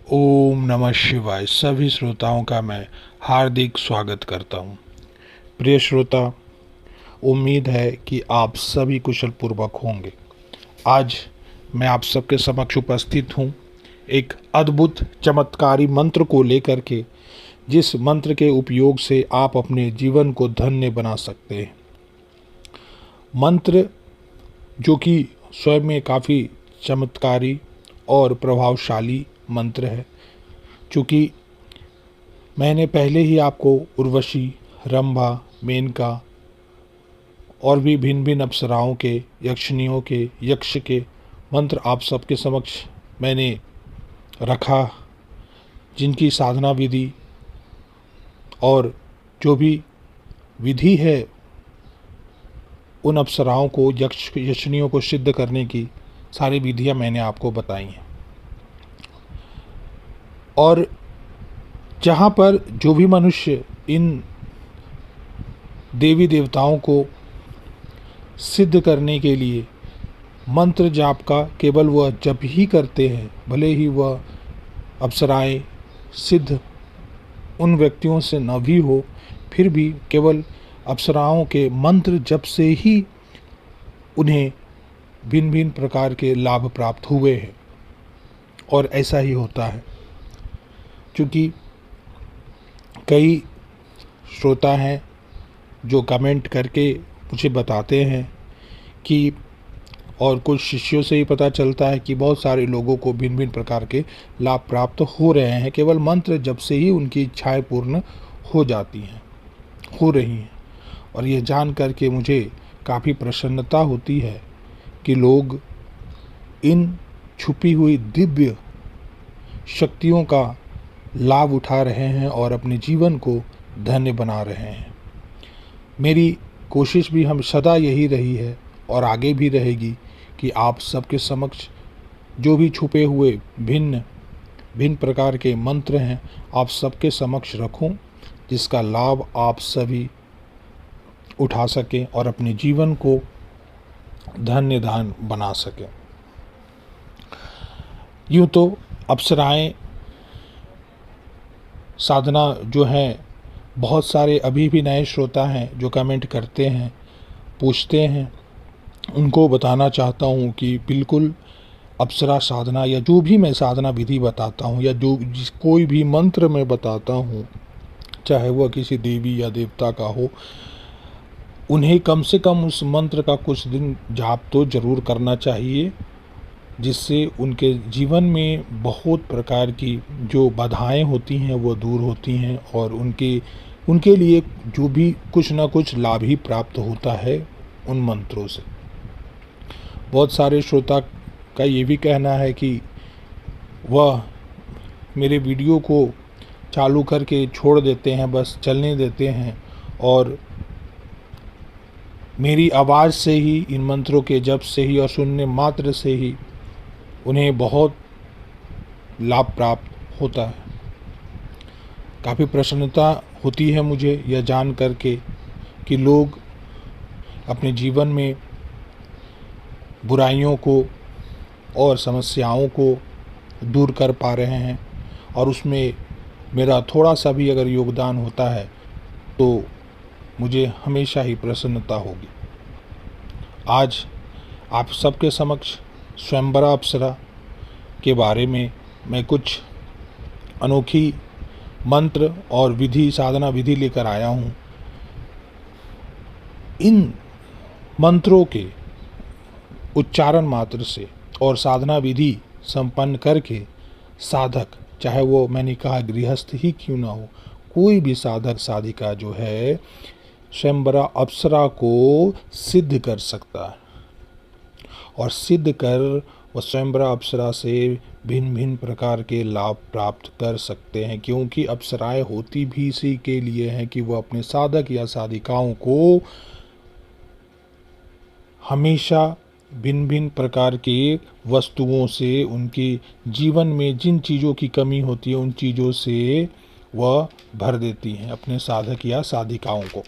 ओम नमः शिवाय। सभी श्रोताओं का मैं हार्दिक स्वागत करता हूँ। प्रिय श्रोता, उम्मीद है कि आप सभी कुशल पूर्वक होंगे। आज मैं आप सबके समक्ष उपस्थित हूँ एक अद्भुत चमत्कारी मंत्र को लेकर के, जिस मंत्र के उपयोग से आप अपने जीवन को धन्य बना सकते हैं। मंत्र जो कि स्वयं में काफ़ी चमत्कारी और प्रभावशाली मंत्र है। चूँकि मैंने पहले ही आपको उर्वशी, रंभा, मेनका और भी भिन्न भिन्न अप्सराओं के, यक्षिणियों के, यक्ष के मंत्र आप सबके समक्ष मैंने रखा, जिनकी साधना विधि और जो भी विधि है उन अप्सराओं को, यक्षिणियों को सिद्ध करने की सारी विधियां मैंने आपको बताई हैं। और जहाँ पर जो भी मनुष्य इन देवी देवताओं को सिद्ध करने के लिए मंत्र जाप का केवल वह जप ही करते हैं, भले ही वह अप्सराएं सिद्ध उन व्यक्तियों से न भी हो, फिर भी केवल अप्सराओं के मंत्र जप से ही उन्हें भिन्न भिन्न प्रकार के लाभ प्राप्त हुए हैं। और ऐसा ही होता है, क्योंकि कई श्रोता हैं जो कमेंट करके मुझे बताते हैं कि, और कुछ शिष्यों से ही पता चलता है कि बहुत सारे लोगों को भिन्न भिन्न प्रकार के लाभ प्राप्त हो रहे हैं, केवल मंत्र जप से ही उनकी इच्छाएं पूर्ण हो जाती हैं, हो रही हैं। और ये जान करके मुझे काफ़ी प्रसन्नता होती है कि लोग इन छुपी हुई दिव्य शक्तियों का लाभ उठा रहे हैं और अपने जीवन को धन्य बना रहे हैं। मेरी कोशिश भी हम सदा यही रही है और आगे भी रहेगी कि आप सबके समक्ष जो भी छुपे हुए भिन्न भिन्न प्रकार के मंत्र हैं, आप सबके समक्ष रखूं, जिसका लाभ आप सभी उठा सकें और अपने जीवन को धन्य दान बना सकें। यूँ तो अप्सराएं साधना जो है, बहुत सारे अभी भी नए श्रोता हैं जो कमेंट करते हैं, पूछते हैं, उनको बताना चाहता हूँ कि बिल्कुल अप्सरा साधना या जो भी मैं साधना विधि बताता हूँ या कोई भी मंत्र मैं बताता हूँ, चाहे वह किसी देवी या देवता का हो, उन्हें कम से कम उस मंत्र का कुछ दिन जाप तो जरूर करना चाहिए, जिससे उनके जीवन में बहुत प्रकार की जो बाधाएं होती हैं वो दूर होती हैं और उनके लिए जो भी कुछ ना कुछ लाभ ही प्राप्त होता है उन मंत्रों से। बहुत सारे श्रोता का ये भी कहना है कि वह मेरे वीडियो को चालू करके छोड़ देते हैं, बस चलने देते हैं, और मेरी आवाज़ से ही, इन मंत्रों के जप से ही और सुनने मात्र से ही उन्हें बहुत लाभ प्राप्त होता है। काफ़ी प्रसन्नता होती है मुझे यह जान करके कि लोग अपने जीवन में बुराइयों को और समस्याओं को दूर कर पा रहे हैं, और उसमें मेरा थोड़ा सा भी अगर योगदान होता है तो मुझे हमेशा ही प्रसन्नता होगी। आज आप सबके समक्ष स्वयंवरा अप्सरा के बारे में मैं कुछ अनोखी मंत्र और विधि, साधना विधि लेकर आया हूँ। इन मंत्रों के उच्चारण मात्र से और साधना विधि संपन्न करके साधक, चाहे वो मैंने कहा गृहस्थ ही क्यों ना हो, कोई भी साधक साधिका जो है स्वयंवरा अप्सरा को सिद्ध कर सकता है, और सिद्ध कर वह स्वयंवरा अप्सरा से भिन्न भिन्न प्रकार के लाभ प्राप्त कर सकते हैं, क्योंकि अप्सराएं होती भी इसी के लिए हैं कि वह अपने साधक या साधिकाओं को हमेशा भिन्न भिन्न प्रकार के वस्तुओं से, उनके जीवन में जिन चीज़ों की कमी होती है उन चीज़ों से वह भर देती हैं अपने साधक या साधिकाओं को।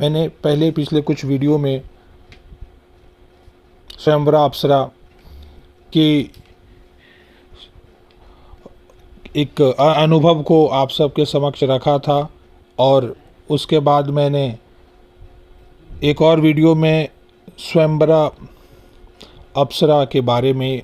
मैंने पहले पिछले कुछ वीडियो में स्वयंवरा अप्सरा के एक अनुभव को आप सबके समक्ष रखा था। और उसके बाद मैंने एक और वीडियो में स्वयंवरा अप्सरा के बारे में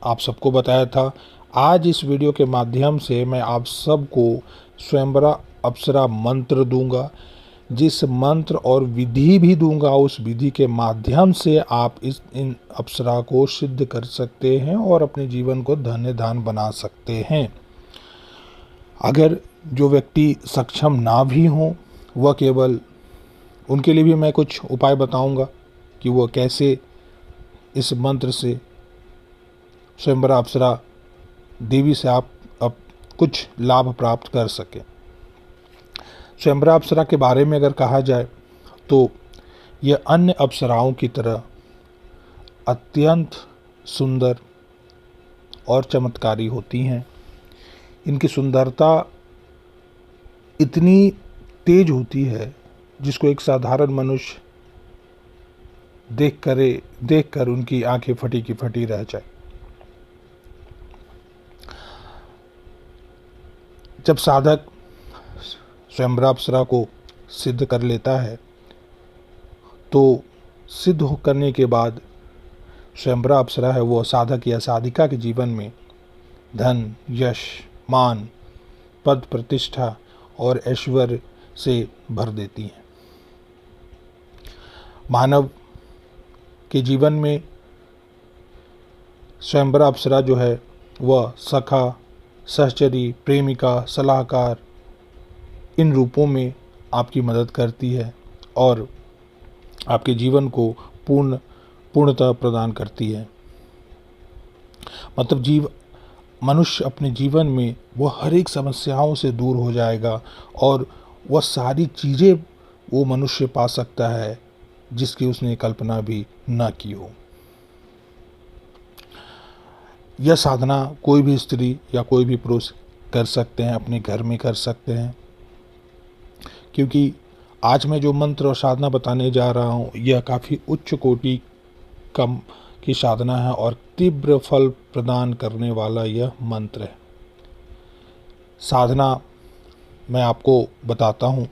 आप सबको बताया था। आज इस वीडियो के माध्यम से मैं आप सबको स्वयंवरा अप्सरा मंत्र दूंगा, जिस मंत्र और विधि भी दूंगा, उस विधि के माध्यम से आप इन अप्सरा को सिद्ध कर सकते हैं और अपने जीवन को धन्य धान बना सकते हैं। अगर जो व्यक्ति सक्षम ना भी हों, वह केवल उनके लिए भी मैं कुछ उपाय बताऊंगा कि वह कैसे इस मंत्र से स्वयंवरा अप्सरा देवी से आप अब कुछ लाभ प्राप्त कर सकें। स्वयंवरा अप्सरा के बारे में अगर कहा जाए तो यह अन्य अप्सराओं की तरह अत्यंत सुंदर और चमत्कारी होती हैं। इनकी सुंदरता इतनी तेज होती है जिसको एक साधारण मनुष्य देखकर उनकी आंखें फटी की फटी रह जाए। जब साधक स्वयंवरा अप्सरा को सिद्ध कर लेता है तो सिद्ध करने के बाद स्वयंवरा अप्सरा है वो साधक या साधिका के जीवन में धन, यश, मान, पद, प्रतिष्ठा और ऐश्वर्य से भर देती हैं। मानव के जीवन में स्वयंवरा अप्सरा जो है वह सखा, सहचरी, प्रेमिका, सलाहकार इन रूपों में आपकी मदद करती है और आपके जीवन को पूर्णता प्रदान करती है। मतलब मनुष्य अपने जीवन में वह हर एक समस्याओं से दूर हो जाएगा और वह सारी चीज़ें वो मनुष्य पा सकता है जिसकी उसने कल्पना भी न की हो। यह साधना कोई भी स्त्री या कोई भी पुरुष कर सकते हैं, अपने घर में कर सकते हैं, क्योंकि आज मैं जो मंत्र और साधना बताने जा रहा हूँ यह काफ़ी उच्च कोटि कम की साधना है और तीव्र फल प्रदान करने वाला यह मंत्र है। साधना मैं आपको बताता हूँ।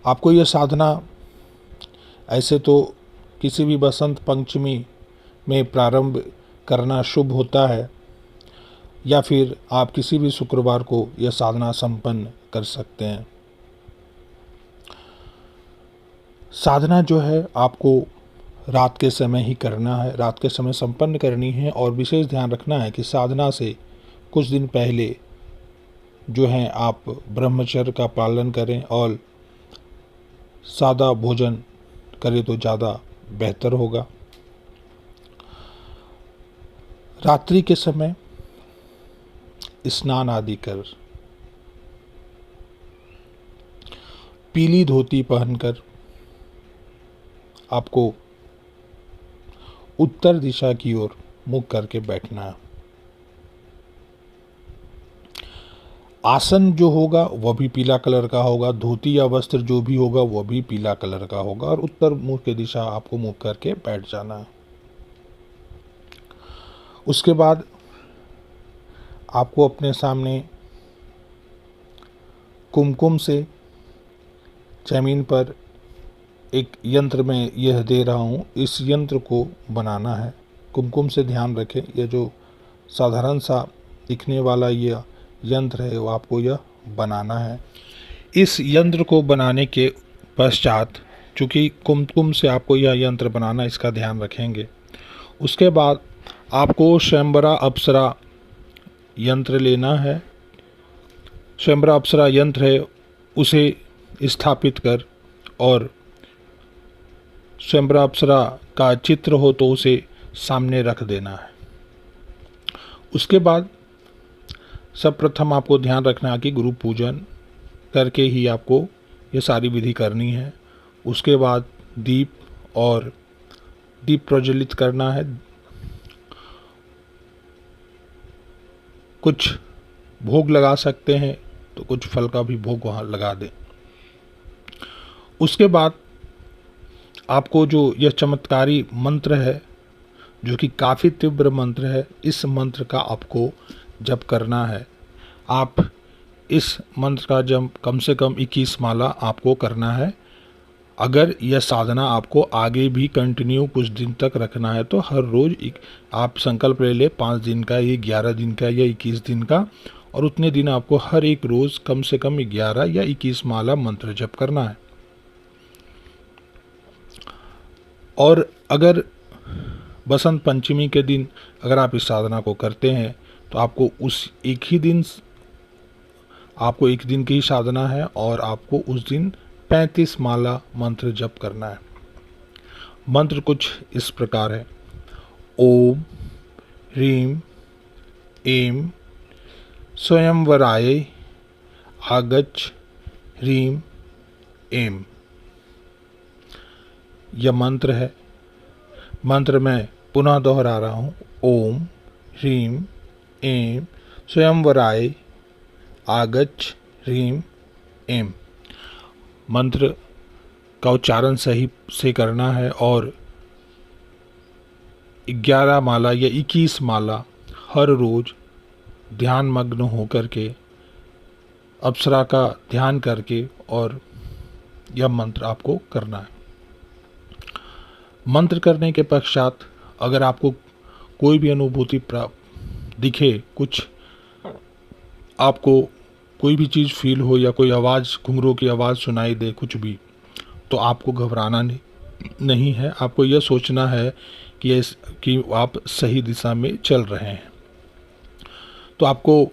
आपको यह साधना ऐसे तो किसी भी बसंत पंचमी में प्रारंभ करना शुभ होता है या फिर आप किसी भी शुक्रवार को यह साधना संपन्न कर सकते हैं। साधना जो है आपको रात के समय ही करना है, रात के समय संपन्न करनी है और विशेष ध्यान रखना है कि साधना से कुछ दिन पहले जो है आप ब्रह्मचर्य का पालन करें और सादा भोजन करें तो ज़्यादा बेहतर होगा। रात्रि के समय स्नान आदि कर पीली धोती पहनकर आपको उत्तर दिशा की ओर मुख करके बैठना है। आसन जो होगा वह भी पीला कलर का होगा, धोती या वस्त्र जो भी होगा वह भी पीला कलर का होगा और उत्तर मुख की दिशा आपको मुख करके बैठ जाना है। उसके बाद आपको अपने सामने कुमकुम से जमीन पर एक यंत्र में यह दे रहा हूँ, इस यंत्र को बनाना है। कुमकुम से ध्यान रखें, यह जो साधारण सा दिखने वाला यह यंत्र है वो आपको यह बनाना है। इस यंत्र को बनाने के पश्चात, चूँकि कुमकुम से आपको यह यंत्र बनाना, इसका ध्यान रखेंगे। उसके बाद आपको स्वयंवरा अप्सरा यंत्र लेना है। स्वयंवरा अप्सरा यंत्र है उसे स्थापित कर और स्वयंवरा अप्सरा का चित्र हो तो उसे सामने रख देना है। उसके बाद सर्वप्रथम आपको ध्यान रखना है कि गुरु पूजन करके ही आपको ये सारी विधि करनी है। उसके बाद दीप प्रज्वलित करना है। कुछ भोग लगा सकते हैं तो कुछ फल का भी भोग वहाँ लगा दें। उसके बाद आपको जो यह चमत्कारी मंत्र है जो कि काफ़ी तीव्र मंत्र है, इस मंत्र का आपको जप करना है। आप इस मंत्र का जप कम से कम 21 माला आपको करना है। अगर यह साधना आपको आगे भी कंटिन्यू कुछ दिन तक रखना है तो हर रोज़ आप संकल्प ले ले, 5 दिन का, ये 11 दिन का या 21 दिन का, और उतने दिन आपको हर एक रोज़ कम से कम 11 या 21 माला मंत्र जप करना है। और अगर बसंत पंचमी के दिन अगर आप इस साधना को करते हैं तो आपको एक दिन की ही साधना है और आपको उस दिन 35 माला मंत्र जप करना है। मंत्र कुछ इस प्रकार है: ओम ह्रीं ऐं स्वयंवराय आगच्छ ह्रीं ऐं। यह मंत्र है। मंत्र मैं पुनः दोहरा रहा हूँ: ओम ह्रीं ऐं स्वयंवराय आगच्छ ह्रीं ऐं। मंत्र का उच्चारण सही से करना है और 11 माला या 21 माला हर रोज ध्यान मग्न होकर के, अप्सरा का ध्यान करके, और यह मंत्र आपको करना है। मंत्र करने के पश्चात अगर आपको कोई भी अनुभूति दिखे, कुछ आपको कोई भी चीज़ फील हो या कोई आवाज़, घुंघरू की आवाज़ सुनाई दे, कुछ भी, तो आपको घबराना नहीं है। आपको यह सोचना है कि आप सही दिशा में चल रहे हैं। तो आपको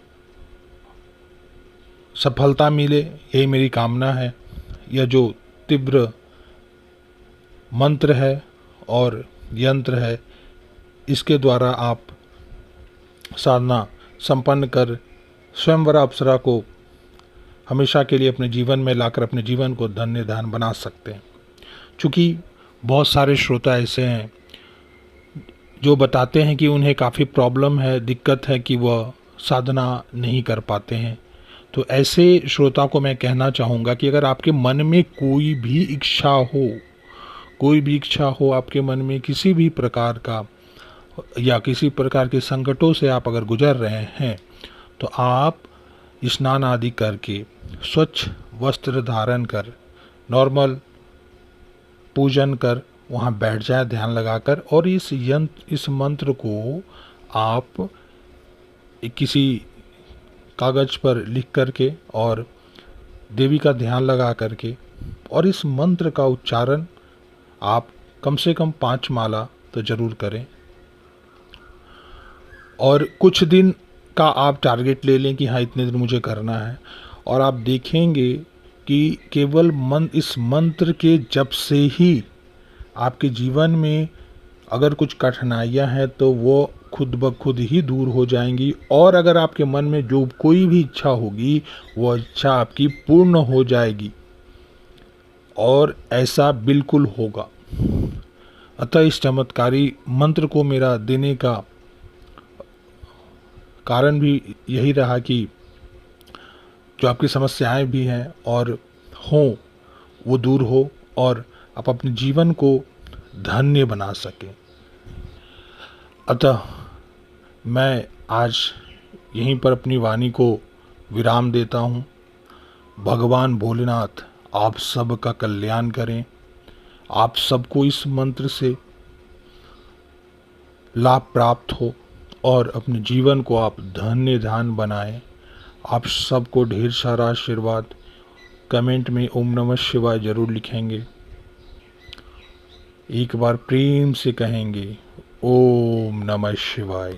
सफलता मिले, यही मेरी कामना है। यह जो तीव्र मंत्र है और यंत्र है, इसके द्वारा आप साधना संपन्न कर स्वयंवर अप्सरा को हमेशा के लिए अपने जीवन में लाकर अपने जीवन को धन्य धान बना सकते हैं। चूँकि बहुत सारे श्रोता ऐसे हैं जो बताते हैं कि उन्हें काफ़ी प्रॉब्लम है, दिक्कत है कि वह साधना नहीं कर पाते हैं। तो ऐसे श्रोता को मैं कहना चाहूँगा कि अगर आपके मन में कोई भी इच्छा हो आपके मन में किसी भी प्रकार का, या किसी प्रकार के संकटों से आप अगर गुजर रहे हैं, तो आप स्नान आदि करके स्वच्छ वस्त्र धारण कर, नॉर्मल पूजन कर वहाँ बैठ जाए ध्यान लगाकर, और इस मंत्र को आप किसी कागज पर लिख करके और देवी का ध्यान लगा करके, और इस मंत्र का उच्चारण आप कम से कम 5 माला तो जरूर करें। और कुछ दिन का आप टारगेट ले लें कि हाँ इतने दिन मुझे करना है, और आप देखेंगे कि केवल इस मंत्र के जप से ही आपके जीवन में अगर कुछ कठिनाइयाँ हैं तो वो खुद ब खुद ही दूर हो जाएंगी, और अगर आपके मन में जो कोई भी इच्छा होगी वो इच्छा आपकी पूर्ण हो जाएगी, और ऐसा बिल्कुल होगा। अतः इस चमत्कारी मंत्र को मेरा देने का कारण भी यही रहा कि जो आपकी समस्याएं भी हैं और हों वो दूर हो और आप अपने जीवन को धन्य बना सकें। अतः मैं आज यहीं पर अपनी वाणी को विराम देता हूँ। भगवान भोलेनाथ आप सब का कल्याण करें, आप सबको इस मंत्र से लाभ प्राप्त हो और अपने जीवन को आप धन्य धान बनाएं। आप सबको ढेर सारा आशीर्वाद। कमेंट में ओम नमः शिवाय जरूर लिखेंगे, एक बार प्रेम से कहेंगे ओम नमः शिवाय।